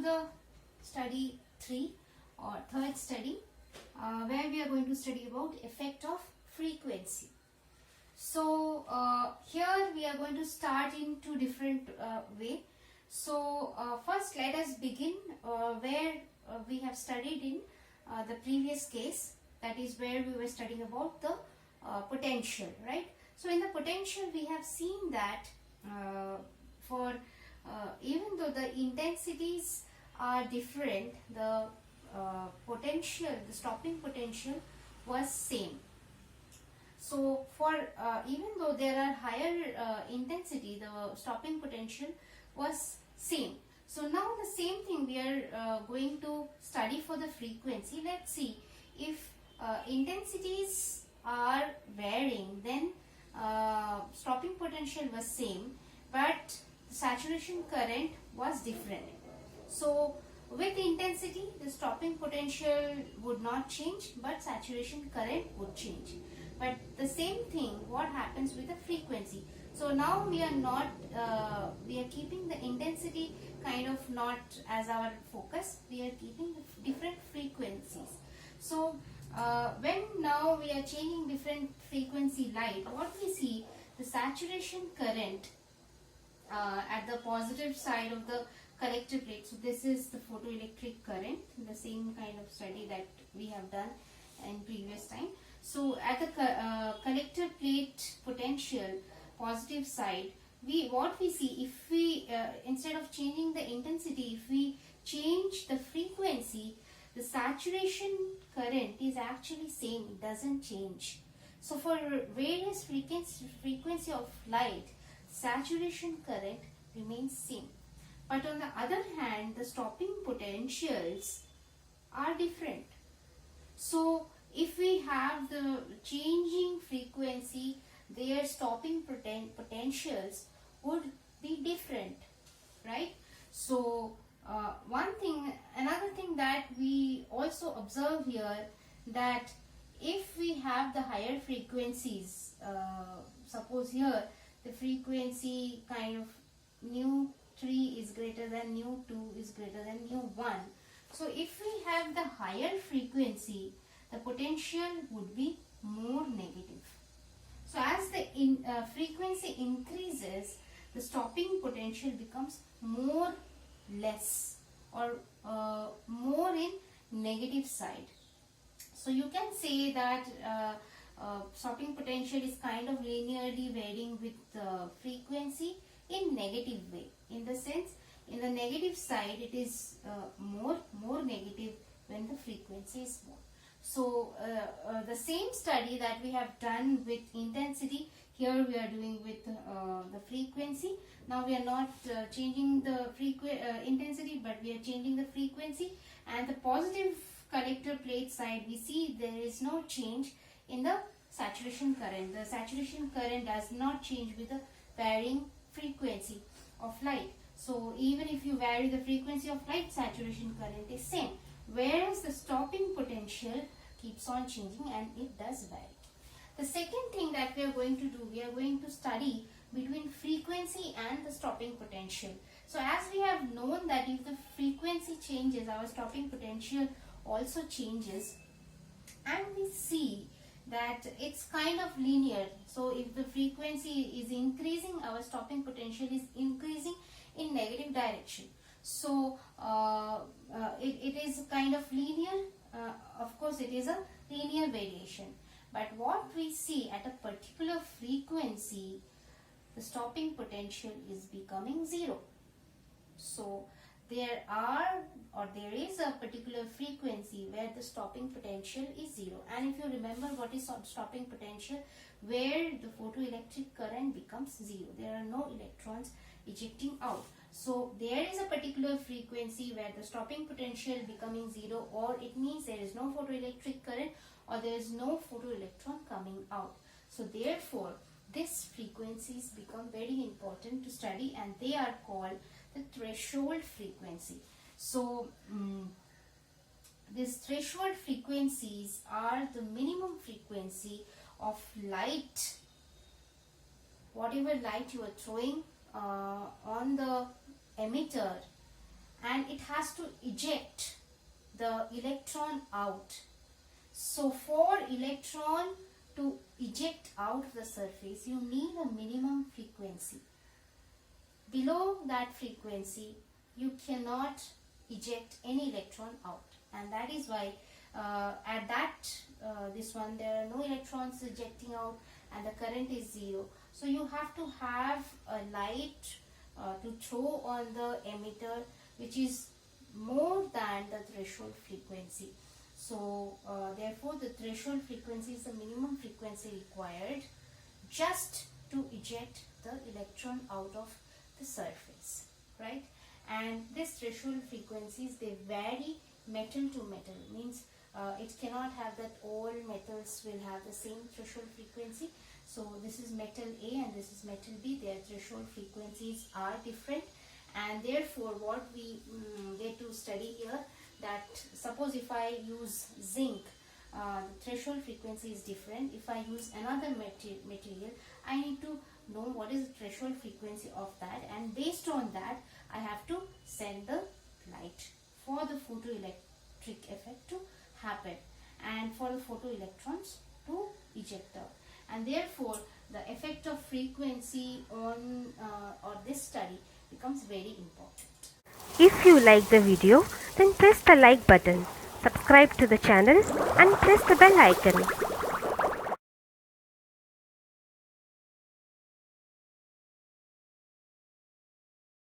the study 3 or third study where we are going to study about effect of frequency. So here we are going to start in two different way. So first let us begin where we have studied in the previous case, that is where we were studying about the potential, right? So in the potential we have seen that for even though the intensities are different, the potential, the stopping potential was same. So for even though there are higher intensity, the stopping potential was same. So now the same thing we are going to study for the frequency. Let's see if intensities are varying, then stopping potential was same, but saturation current was different. So with intensity the stopping potential would not change, but saturation current would change. But the same thing what happens with the frequency. So now we are not we are keeping the intensity kind of not as our focus, we are keeping the different frequencies. So when now we are changing different frequency light, what we see, the saturation current at the positive side of the collector plate. So this is the photoelectric current, the same kind of study that we have done in previous time. So at the collector plate potential positive side, what we see, if we instead of changing the intensity, if we change the frequency, the saturation current is actually same, it doesn't change. So for various frequency of light, saturation current remains same. But on the other hand, the stopping potentials are different. So if we have the changing frequency, their stopping potentials would be different, right? So another thing that we also observe here, that if we have the higher frequencies, suppose here the frequency kind of nu 3 is greater than nu 2 is greater than nu 1. So if we have the higher frequency, the potential would be more negative. So as the frequency increases, the stopping potential becomes more less or more in negative side. So you can say that stopping potential is kind of linearly varying with the frequency in negative way. In the sense, in the negative side it is more negative when the frequency is more. So the same study that we have done with intensity, here we are doing with the frequency. Now we are not changing the intensity, but we are changing the frequency. And the positive collector plate side, we see there is no change in the saturation current. The saturation current does not change with the varying frequency of light. So even if you vary the frequency of light, saturation current is same. Whereas the stopping potential keeps on changing and it does vary. The second thing that we are going to do, we are going to study between frequency and the stopping potential. So as we have known that if the frequency changes, our stopping potential also changes, and we see that it's kind of linear. So if the frequency is increasing, our stopping potential is increasing in negative direction. So it is kind of linear. Of course it is a linear variation, but what we see at a particular frequency, the stopping potential is becoming 0. So there is a particular frequency where the stopping potential is 0. And if you remember what is stopping potential, where the photoelectric current becomes 0, there are no electrons ejecting out. So there is a particular frequency where the stopping potential becoming 0, or it means there is no photoelectric current or there is no photoelectron coming out. So therefore these frequencies become very important to study, and they are called the threshold frequency. So these threshold frequencies are the minimum frequency of light, whatever light you are throwing on the emitter, and it has to eject the electron out. So for electron to eject out of the surface, you need a minimum frequency. Below that frequency, you cannot eject any electron out, and that is why at this one there are no electrons ejecting out and the current is 0. So you have to have a light to throw on the emitter which is more than the threshold frequency. So therefore the threshold frequency is the minimum frequency required just to eject the electron out of the surface, right? And this threshold frequencies, they vary metal to metal, means it cannot have that all metals will have the same threshold frequency. So this is metal A and this is metal B, their threshold frequencies are different, and therefore what we get to study here, that suppose if I use zinc, the threshold frequency is different. If I use another material, I need to know what is the threshold frequency of that, and based on that I have to send the light for the photoelectric effect to happen and for the photoelectrons to eject out. And therefore the effect of frequency on or this study becomes very important. If you like the video, then press the like button, subscribe to the channel and press the bell icon.